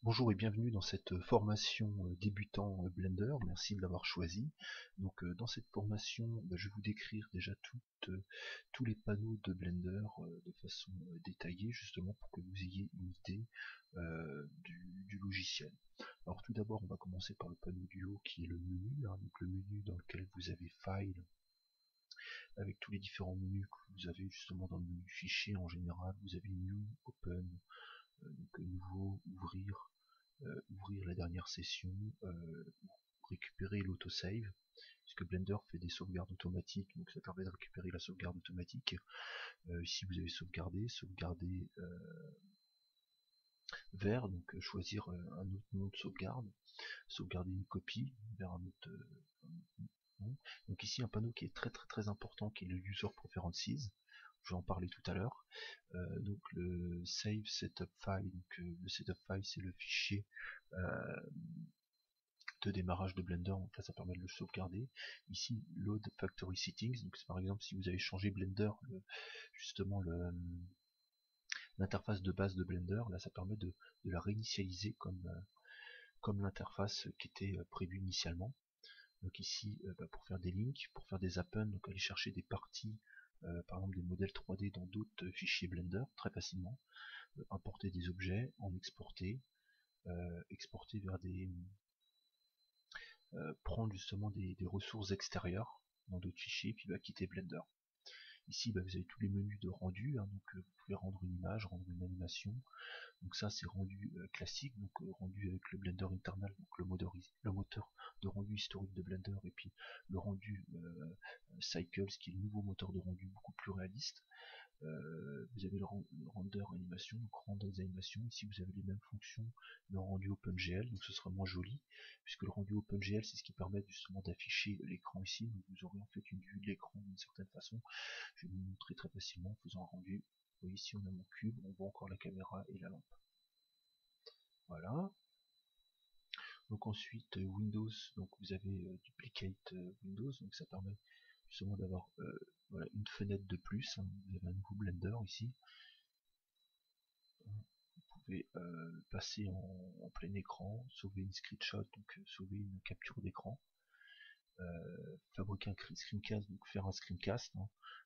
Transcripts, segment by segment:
Bonjour et bienvenue dans cette formation débutant Blender, merci de l'avoir choisi. Donc dans cette formation, je vais vous décrire déjà tous les panneaux de Blender de façon détaillée, justement pour que vous ayez une idée du logiciel. Alors tout d'abord, on va commencer par le panneau du haut qui est le menu, donc le menu dans lequel vous avez File, avec tous les différents menus que vous avez justement dans le menu Fichier en général. Vous avez New, Open, donc nouveau, ouvrir la dernière session, récupérer l'autosave, puisque Blender fait des sauvegardes automatiques, donc ça permet de récupérer la sauvegarde automatique. Ici vous avez sauvegarder vers, donc choisir un autre nom de sauvegarde, sauvegarder une copie vers un autre nom. Donc ici un panneau qui est très important, qui est le User Preferences. Je vais en parler tout à l'heure. Donc le Save Setup File, donc le Setup File c'est le fichier de démarrage de Blender, donc là ça permet de le sauvegarder. Ici Load Factory Settings, donc c'est par exemple si vous avez changé Blender, justement l'interface de base de Blender, là ça permet de la réinitialiser comme l'interface qui était prévue initialement. Donc ici pour faire des links, pour faire des appends, donc aller chercher des parties, par exemple des modèles 3D dans d'autres fichiers Blender très facilement, importer des objets, en exporter, exporter vers des prendre justement des ressources extérieures dans d'autres fichiers, puis quitter Blender. Ici vous avez tous les menus de rendu, donc vous pouvez rendre une image, rendre une animation. Donc ça c'est rendu classique, donc rendu avec le Blender internal, donc le moteur de rendu historique de Blender, et puis le rendu Cycles qui est le nouveau moteur de rendu beaucoup plus réaliste. Vous avez le render animation, donc rendre des animations. Ici vous avez les mêmes fonctions mais en rendu OpenGL, donc ce sera moins joli, puisque le rendu OpenGL c'est ce qui permet justement d'afficher l'écran ici. Donc vous aurez en fait une vue de l'écran d'une certaine façon. Je vais vous montrer très facilement en faisant un rendu. Vous voyez ici on a mon cube, on voit encore la caméra et la lampe. Voilà. Donc ensuite Windows, donc vous avez Duplicate Windows, donc ça permet justement d'avoir voilà, une fenêtre de plus. Vous avez un nouveau Blender ici. Vous pouvez passer en plein écran, sauver une screenshot, donc sauver une capture d'écran, fabriquer un screencast, donc faire un screencast.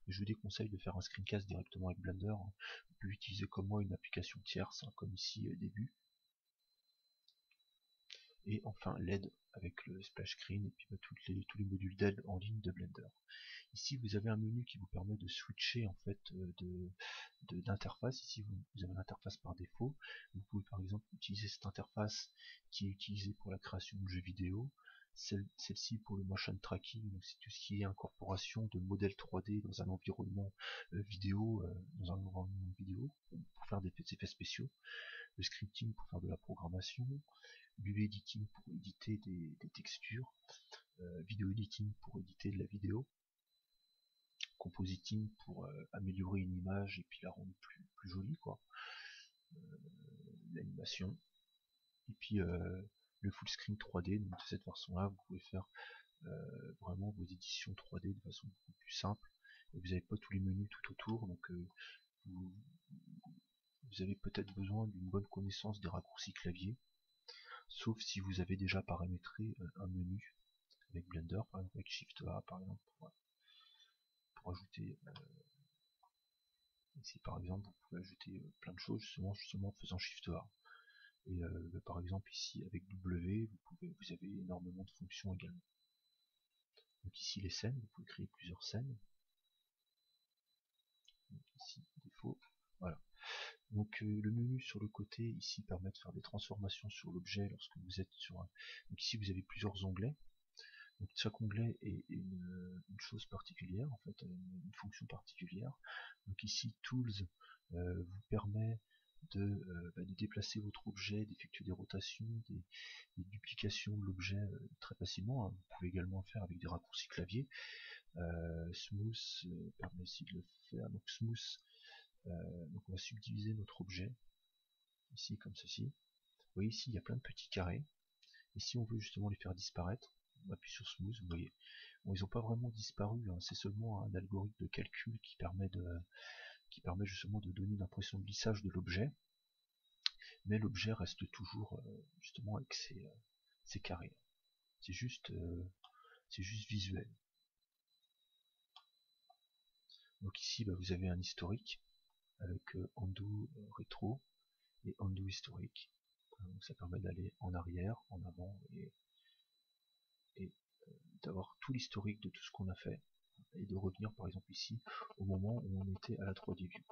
Je vous déconseille de faire un screencast directement avec Blender. Vous pouvez utiliser comme moi une application tierce, comme ici début. Et enfin l'aide avec le splash screen et puis tous les modules d'aide en ligne de Blender. Ici vous avez un menu qui vous permet de switcher en fait d'interface. Ici vous avez l'interface par défaut. Vous pouvez par exemple utiliser cette interface qui est utilisée pour la création de jeux vidéo, celle-ci pour le motion tracking, donc c'est tout ce qui est incorporation de modèles 3D dans un environnement vidéo, pour faire des effets spéciaux, le scripting pour faire de la programmation, UV editing pour éditer des textures, vidéo editing pour éditer de la vidéo, compositing pour améliorer une image et puis la rendre plus jolie, l'animation, et puis le full screen 3D. Donc de cette façon là vous pouvez faire vraiment vos éditions 3D de façon beaucoup plus simple, et vous n'avez pas tous les menus tout autour, donc vous avez peut-être besoin d'une bonne connaissance des raccourcis clavier, sauf si vous avez déjà paramétré un menu avec Blender, par exemple avec Shift A par exemple, pour ajouter ici par exemple vous pouvez ajouter plein de choses justement en faisant Shift A. Et par exemple ici avec W vous avez énormément de fonctions également. Donc ici les scènes, vous pouvez créer plusieurs scènes. Donc ici défaut, voilà. Donc le menu sur le côté ici permet de faire des transformations sur l'objet lorsque vous êtes sur un... Donc ici vous avez plusieurs onglets. Donc chaque onglet est une chose particulière, en fait, une fonction particulière. Donc ici Tools vous permet de déplacer votre objet, d'effectuer des rotations, des duplications de l'objet très facilement. Vous pouvez également le faire avec des raccourcis clavier. Smooth permet aussi de le faire. Donc Smooth, donc on va subdiviser notre objet ici comme ceci. Vous voyez ici il y a plein de petits carrés. Et si on veut justement les faire disparaître, on appuie sur Smooth, vous voyez. Bon, ils n'ont pas vraiment disparu, c'est seulement un algorithme de calcul qui permet justement de donner une impression de lissage de l'objet. mais l'objet reste toujours justement avec ses carrés. C'est juste visuel. Donc ici vous avez un historique avec undo rétro et undo historique. Donc ça permet d'aller en arrière, en avant et d'avoir tout l'historique de tout ce qu'on a fait et de revenir par exemple ici au moment où on était à la 3D view.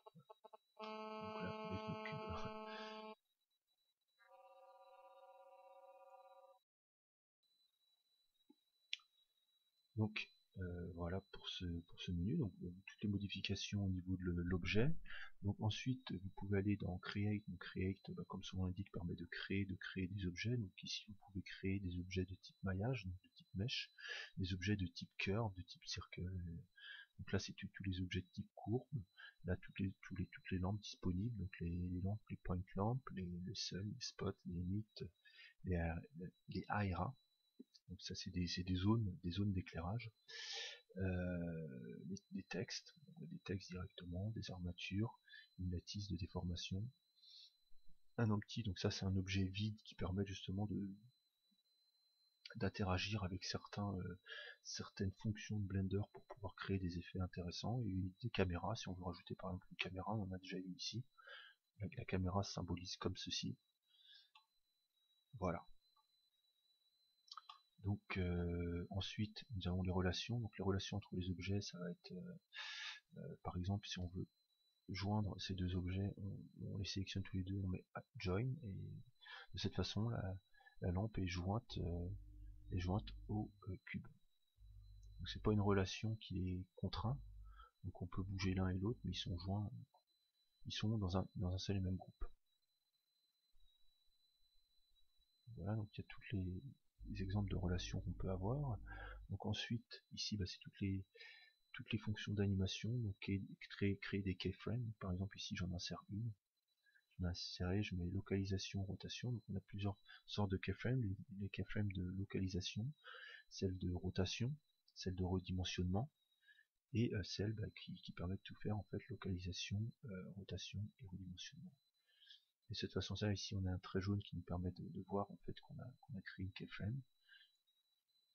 Donc là avec notre cube. Donc voilà pour ce menu, donc toutes les modifications au niveau de l'objet. Donc ensuite vous pouvez aller dans Create, donc Create comme son nom l'indique permet de créer des objets. Donc ici vous pouvez créer des objets de type maillage, donc de type mesh, des objets de type curve, de type circle. Donc là c'est tous les objets de type courbe, là toutes les lampes disponibles, donc les lampes, les point lampes, les seuils, les spots, les limites, les ARA. Donc ça c'est des zones d'éclairage. Des textes directement, des armatures, une lattice de déformation, un empty, donc ça c'est un objet vide qui permet justement d'interagir avec certaines fonctions de Blender pour pouvoir créer des effets intéressants, et des caméras, si on veut rajouter par exemple une caméra, on en a déjà eu ici, la caméra se symbolise comme ceci, voilà. Donc ensuite nous avons les relations, donc les relations entre les objets, ça va être par exemple si on veut joindre ces deux objets, on les sélectionne tous les deux, on met join, et de cette façon la lampe est jointe au cube. Donc c'est pas une relation qui est contrainte, donc on peut bouger l'un et l'autre, mais ils sont joints, ils sont dans un seul et même groupe. Voilà, donc il y a tous les exemples de relations qu'on peut avoir. Donc ensuite ici c'est toutes les fonctions d'animation, donc créer des keyframes. Par exemple ici j'en insère une, je mets localisation, rotation, donc on a plusieurs sortes de keyframes, les keyframes de localisation, celles de rotation, celles de redimensionnement, et celles qui permettent de tout faire en fait, localisation, rotation et redimensionnement. Et de cette façon-là, ici on a un trait jaune qui nous permet de voir en fait qu'on a créé une keyframe.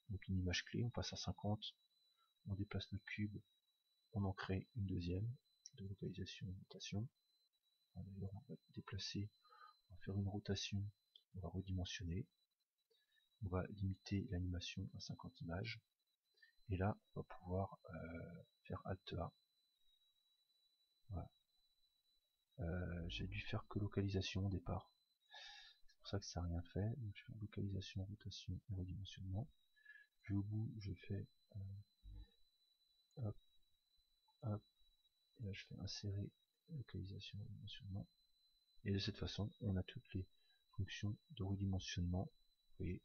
Donc une image clé, on passe à 50, on déplace notre cube, on en crée une deuxième de localisation et rotation. D'ailleurs on va déplacer, on va faire une rotation, on va redimensionner, on va limiter l'animation à 50 images, et là on va pouvoir faire Alt A. Voilà. J'ai dû faire que localisation au départ, c'est pour ça que ça n'a rien fait. Donc je fais localisation, rotation et redimensionnement. Je vais au bout, je fais hop, hop, et là je fais insérer localisation, redimensionnement, et de cette façon on a toutes les fonctions de redimensionnement et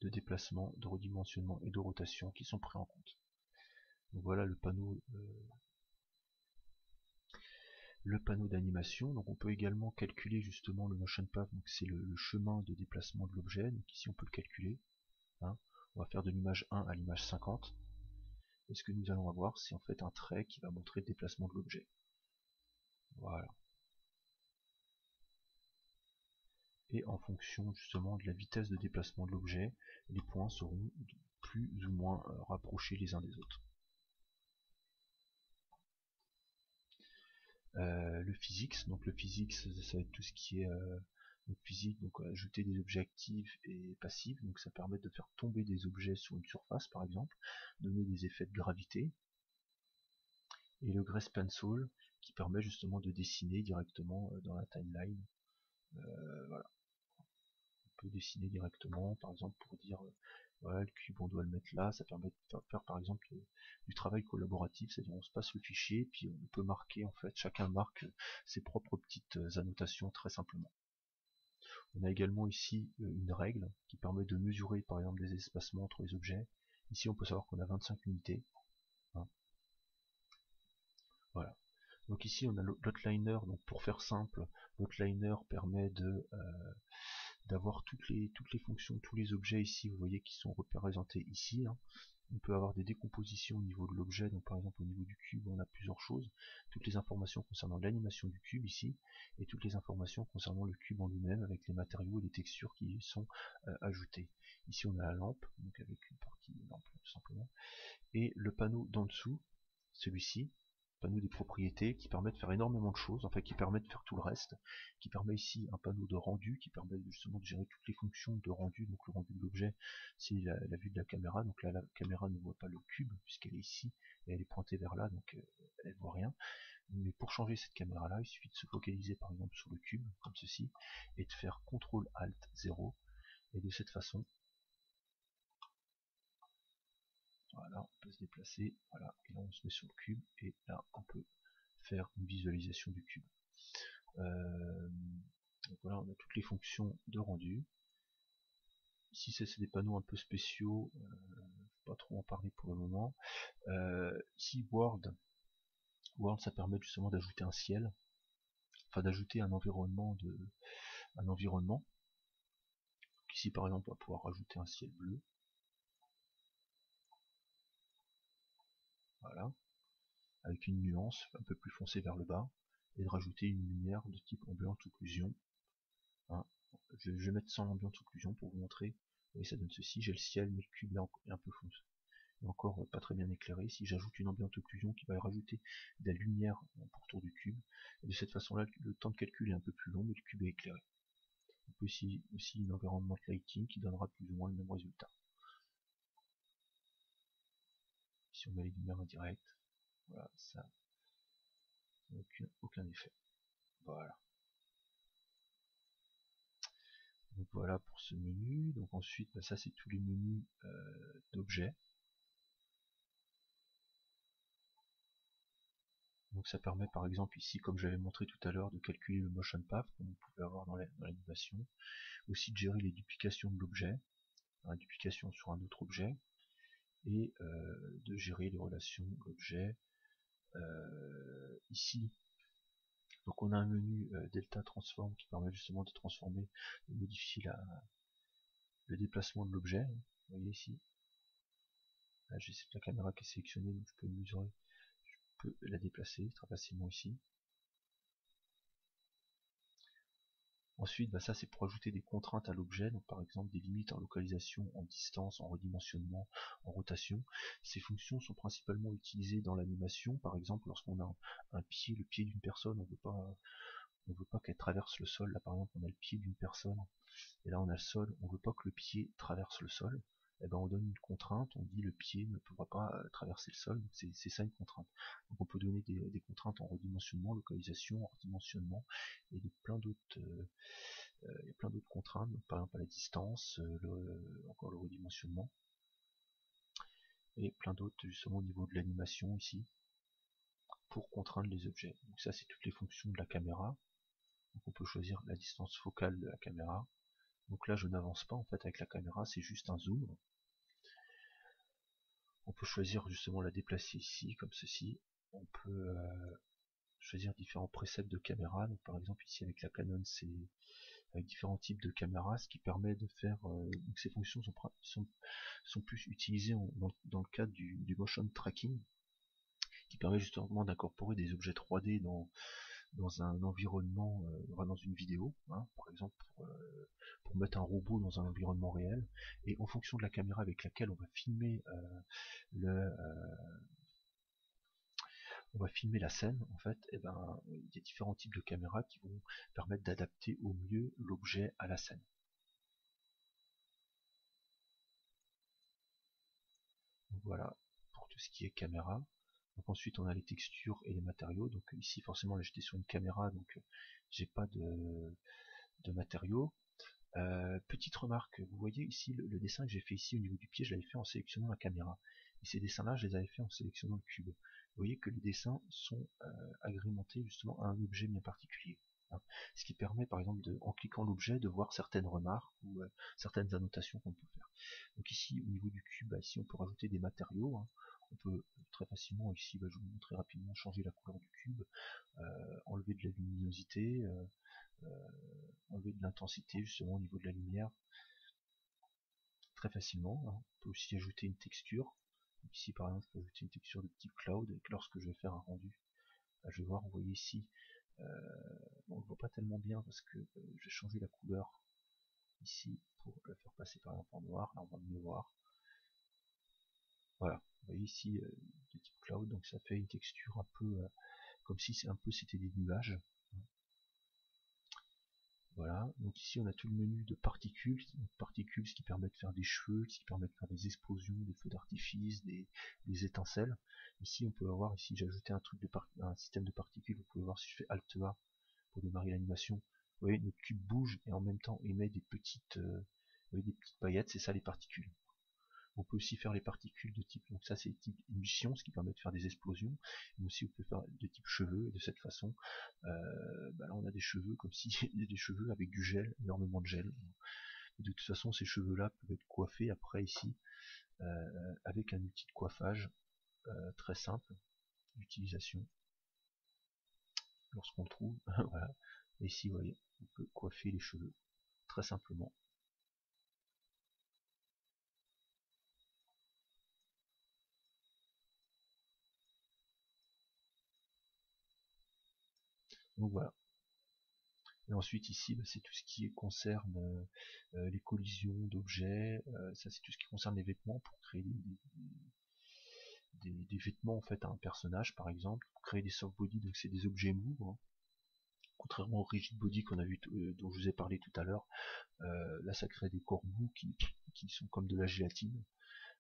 de déplacement, de redimensionnement et de rotation qui sont pris en compte. Donc voilà le panneau d'animation. Donc on peut également calculer justement le motion path, donc c'est le chemin de déplacement de l'objet. Donc ici on peut le calculer, hein. On va faire de l'image 1 à l'image 50, et ce que nous allons avoir c'est en fait un trait qui va montrer le déplacement de l'objet. Voilà. Et en fonction justement de la vitesse de déplacement de l'objet, les points seront plus ou moins rapprochés les uns des autres. Le physics, donc le physics ça va être tout ce qui est physique, donc ajouter des objets actifs et passifs, donc ça permet de faire tomber des objets sur une surface par exemple, donner des effets de gravité, et le Grace Pencil qui permet justement de dessiner directement dans la timeline. Voilà. On peut dessiner directement, par exemple pour dire voilà, le cube on doit le mettre là, ça permet de faire par exemple du travail collaboratif, c'est-à-dire on se passe le fichier, puis on peut marquer en fait, chacun marque ses propres petites annotations très simplement. On a également ici une règle qui permet de mesurer par exemple des espacements entre les objets. Ici on peut savoir qu'on a 25 unités. Hein. Voilà. Donc ici on a l'outliner, donc pour faire simple, l'outliner permet d'avoir toutes les fonctions, tous les objets ici, vous voyez, qui sont représentés ici. On peut avoir des décompositions au niveau de l'objet, donc par exemple au niveau du cube on a plusieurs choses, toutes les informations concernant l'animation du cube ici, et toutes les informations concernant le cube en lui-même avec les matériaux et les textures qui y sont ajoutées. Ici on a la lampe, donc avec une partie lampe tout simplement, et le panneau d'en dessous, celui-ci, panneau des propriétés, qui permet de faire énormément de choses, enfin qui permet de faire tout le reste, qui permet ici un panneau de rendu, qui permet justement de gérer toutes les fonctions de rendu, donc le rendu de l'objet, c'est la vue de la caméra, donc là la caméra ne voit pas le cube, puisqu'elle est ici, et elle est pointée vers là, donc elle ne voit rien, mais pour changer cette caméra là, il suffit de se focaliser par exemple sur le cube, comme ceci, et de faire CTRL ALT 0, et de cette façon, voilà, on peut se déplacer, voilà, et là on se met sur le cube, et là on peut faire une visualisation du cube. Donc voilà, on a toutes les fonctions de rendu. Ici c'est des panneaux un peu spéciaux, je ne vais pas trop en parler pour le moment. Ici World ça permet justement d'ajouter un ciel, enfin d'ajouter un environnement Ici par exemple on va pouvoir rajouter un ciel bleu. Voilà, avec une nuance un peu plus foncée vers le bas, et de rajouter une lumière de type ambiance occlusion. Je vais mettre sans l'ambiance occlusion pour vous montrer. Et ça donne ceci, j'ai le ciel, mais le cube est un peu foncé. Et encore pas très bien éclairé. Si j'ajoute une ambiance occlusion qui va rajouter de la lumière autour du cube, et de cette façon là, le temps de calcul est un peu plus long, mais le cube est éclairé. On peut aussi une environment lighting qui donnera plus ou moins le même résultat. Si on met les lumières indirectes, voilà, ça n'a aucun effet. Voilà. Donc voilà pour ce menu. Donc ensuite, ça c'est tous les menus d'objets. Donc ça permet par exemple ici, comme j'avais montré tout à l'heure, de calculer le motion path, comme vous pouvez avoir dans l'animation. Aussi de gérer les duplications de l'objet, la duplication sur un autre objet, et de gérer les relations de l'objet. Ici, donc on a un menu Delta Transform qui permet justement de transformer, de modifier le déplacement de l'objet. Vous voyez ici. Là j'ai la caméra qui est sélectionnée, donc je peux mesurer, je peux la déplacer très facilement ici. Ensuite, ça c'est pour ajouter des contraintes à l'objet, donc par exemple des limites en localisation, en distance, en redimensionnement, en rotation. Ces fonctions sont principalement utilisées dans l'animation, par exemple lorsqu'on a un pied, le pied d'une personne, on veut pas qu'elle traverse le sol. Là par exemple on a le pied d'une personne, et là on a le sol, on veut pas que le pied traverse le sol. Et on donne une contrainte, on dit le pied ne pourra pas traverser le sol, c'est ça une contrainte. Donc on peut donner des contraintes en redimensionnement, localisation, en redimensionnement, et de plein d'autres il y a plein d'autres contraintes, donc par exemple à la distance, encore le redimensionnement, et plein d'autres justement au niveau de l'animation ici, pour contraindre les objets. Donc ça c'est toutes les fonctions de la caméra. Donc on peut choisir la distance focale de la caméra. Donc là je n'avance pas en fait avec la caméra, c'est juste un zoom. On peut choisir justement la déplacer ici, comme ceci. On peut choisir différents presets de caméra. Donc par exemple ici avec la Canon, c'est avec différents types de caméras, ce qui permet de faire, donc ces fonctions sont plus utilisées dans le cadre du motion tracking, qui permet justement d'incorporer des objets 3D dans un environnement, dans une vidéo, par exemple pour mettre un robot dans un environnement réel, et en fonction de la caméra avec laquelle on va filmer la scène, en fait, il y a différents types de caméras qui vont permettre d'adapter au mieux l'objet à la scène. Donc voilà pour tout ce qui est caméra. Donc ensuite on a les textures et les matériaux. Donc ici forcément là j'étais sur une caméra, donc j'ai pas de matériaux. Petite remarque, vous voyez ici le dessin que j'ai fait ici au niveau du pied, je l'avais fait en sélectionnant la caméra. Et ces dessins-là, je les avais fait en sélectionnant le cube. Vous voyez que les dessins sont agrémentés justement à un objet bien particulier. Ce qui permet par exemple, en cliquant l'objet, de voir certaines remarques ou certaines annotations qu'on peut faire. Donc ici, au niveau du cube, ici on peut rajouter des matériaux. On peut très facilement, ici, je vais vous montrer rapidement, changer la couleur du cube, enlever de la luminosité, enlever de l'intensité justement au niveau de la lumière très facilement. On peut aussi ajouter une texture. Donc ici par exemple je peux ajouter une texture de type cloud et que lorsque je vais faire un rendu, je vais voir, vous voyez ici, on ne le voit pas tellement bien parce que je vais changer la couleur ici pour la faire passer par exemple en noir, là on va mieux voir. Voilà, vous voyez ici de type cloud, donc ça fait une texture un peu comme si c'était des nuages. Voilà, donc ici on a tout le menu de particules, ce qui permet de faire des cheveux, ce qui permet de faire des explosions, des feux d'artifice, des étincelles. Ici on peut avoir, ici j'ai ajouté un système de particules, vous pouvez voir si je fais Alt A pour démarrer l'animation. Vous voyez, notre cube bouge et en même temps émet des petites paillettes, c'est ça les particules. On peut aussi faire les particules de type, donc ça c'est type émission, ce qui permet de faire des explosions, mais aussi on peut faire de type cheveux, et de cette façon, là on a des cheveux comme si il y a des cheveux avec du gel, énormément de gel. Et de toute façon ces cheveux là peuvent être coiffés après ici, avec un outil de coiffage très simple d'utilisation, lorsqu'on le trouve, voilà. Et ici vous voyez, on peut coiffer les cheveux très simplement. Donc voilà. Et ensuite ici, c'est tout ce qui concerne les collisions d'objets, ça c'est tout ce qui concerne les vêtements pour créer des vêtements en fait à un personnage par exemple, pour créer des soft body, donc c'est des objets mous, hein. Contrairement au rigid body qu'on a vu, dont je vous ai parlé tout à l'heure, là ça crée des corps mous qui sont comme de la gélatine,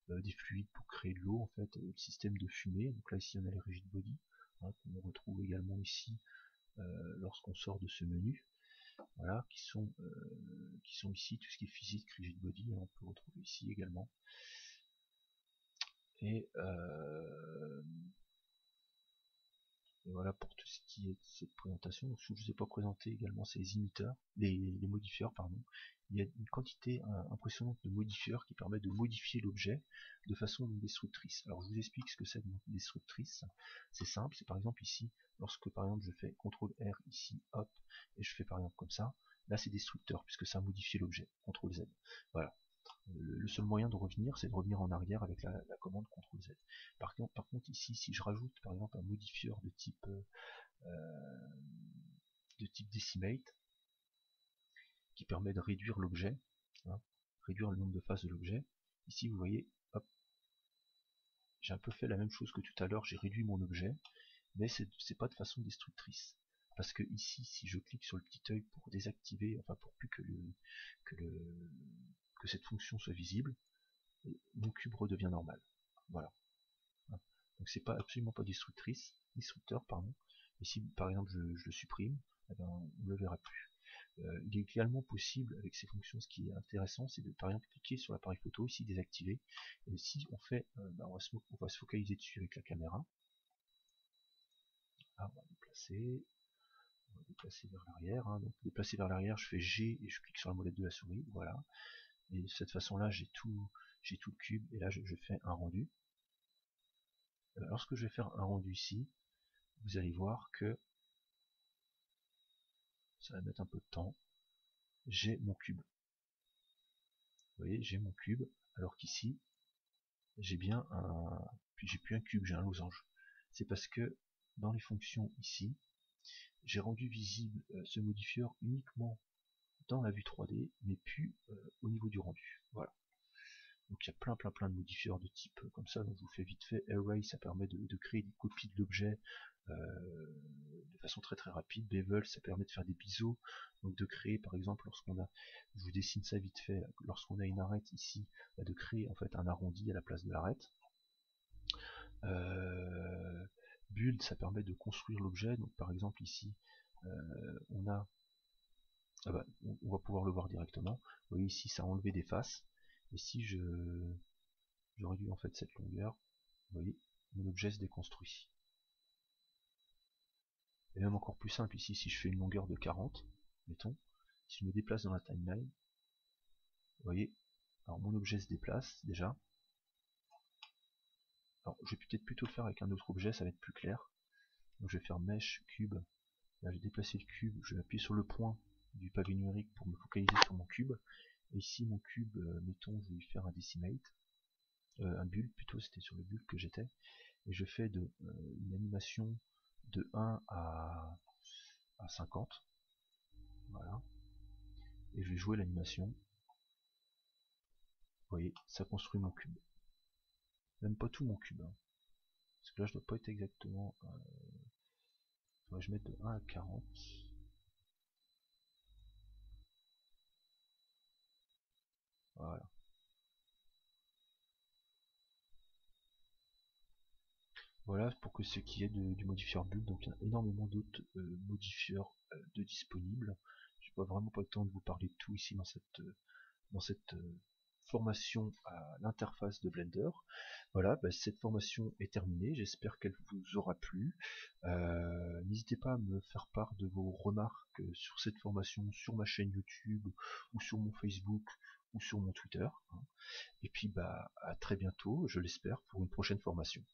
des fluides pour créer de l'eau en fait, le système de fumée, donc là ici on a les rigid body, hein, qu'on retrouve également ici lorsqu'on sort de ce menu. Voilà, qui sont ici tout ce qui est physique, rigid body, hein, on peut retrouver ici également. Et, et voilà pour tout ce qui est de cette présentation. Donc, ce que je ne vous ai pas présenté également, c'est les imiteurs, les modifieurs, pardon. Il y a une quantité impressionnante de modifieurs qui permettent de modifier l'objet de façon non destructrice. Alors je vous explique ce que c'est une destructrice. C'est simple, c'est par exemple ici, lorsque par exemple je fais CTRL R ici, hop, et je fais par exemple comme ça, là c'est destructeur puisque ça a modifié l'objet, CTRL Z. Voilà. Le seul moyen de revenir, c'est de revenir en arrière avec la commande CTRL Z. Par contre, ici, si je rajoute par exemple un modifieur de type Decimate, qui permet de réduire l'objet, hein, réduire le nombre de faces de l'objet, ici vous voyez, hop, j'ai un peu fait la même chose que tout à l'heure, j'ai réduit mon objet, mais c'est pas de façon destructrice. Parce que ici, si je clique sur le petit œil pour désactiver, enfin pour plus que cette fonction soit visible, mon cube redevient normal. Voilà. Donc c'est pas absolument pas destructeur, pardon. Et si par exemple je le supprime, eh ben, on ne le verra plus. Il est également possible avec ces fonctions, ce qui est intéressant, c'est de par exemple cliquer sur l'appareil photo, ici désactiver, et si on fait, on va se focaliser dessus avec la caméra. Là, on va déplacer vers l'arrière, hein. Donc déplacer vers l'arrière, je fais G et je clique sur la molette de la souris, voilà. Et de cette façon là j'ai tout le cube, et là je fais un rendu. Lorsque je vais faire un rendu ici, vous allez voir que ça va mettre un peu de temps, j'ai mon cube. Vous voyez, j'ai mon cube, alors qu'ici, j'ai bien j'ai plus un cube, j'ai un losange. C'est parce que dans les fonctions ici, j'ai rendu visible ce modifieur uniquement dans la vue 3D, mais plus au niveau du rendu. Voilà. Donc il y a plein de modifieurs de type comme ça, donc je vous fais vite fait. Array, ça permet de créer des copies de l'objet de façon très rapide. Bevel, ça permet de faire des biseaux, donc de créer par exemple lorsqu'on a, je vous dessine ça vite fait, lorsqu'on a une arête ici, de créer en fait un arrondi à la place de l'arête. Build, ça permet de construire l'objet, donc par exemple ici on a on va pouvoir le voir directement. Vous voyez ici ça a enlevé des faces, et si je réduis en fait cette longueur, vous voyez, mon objet se déconstruit. Et même encore plus simple ici, si je fais une longueur de 40, mettons, si je me déplace dans la timeline, vous voyez, alors mon objet se déplace déjà. Alors je vais peut-être plutôt le faire avec un autre objet, ça va être plus clair. Donc je vais faire Mesh, Cube, là j'ai déplacé le cube, je vais appuyer sur le point du pavé numérique pour me focaliser sur mon cube. Et ici mon cube, mettons, je vais lui faire un decimate, un build plutôt, c'était sur le build que j'étais, et je fais une animation de 1 à 50, voilà, et je vais jouer l'animation. Vous voyez, ça construit mon cube. Même pas tout mon cube, hein. Parce que là je dois pas être exactement... je vais mettre de 1 à 40. Voilà. Voilà pour que ce qui est du modifieur build. Donc il y a énormément d'autres modifieurs de disponibles. J'ai vraiment pas le temps de vous parler de tout ici dans cette formation à l'interface de Blender. Voilà, cette formation est terminée, j'espère qu'elle vous aura plu. N'hésitez pas à me faire part de vos remarques sur cette formation, sur ma chaîne YouTube, ou sur mon Facebook, ou sur mon Twitter. Et puis à très bientôt, je l'espère, pour une prochaine formation.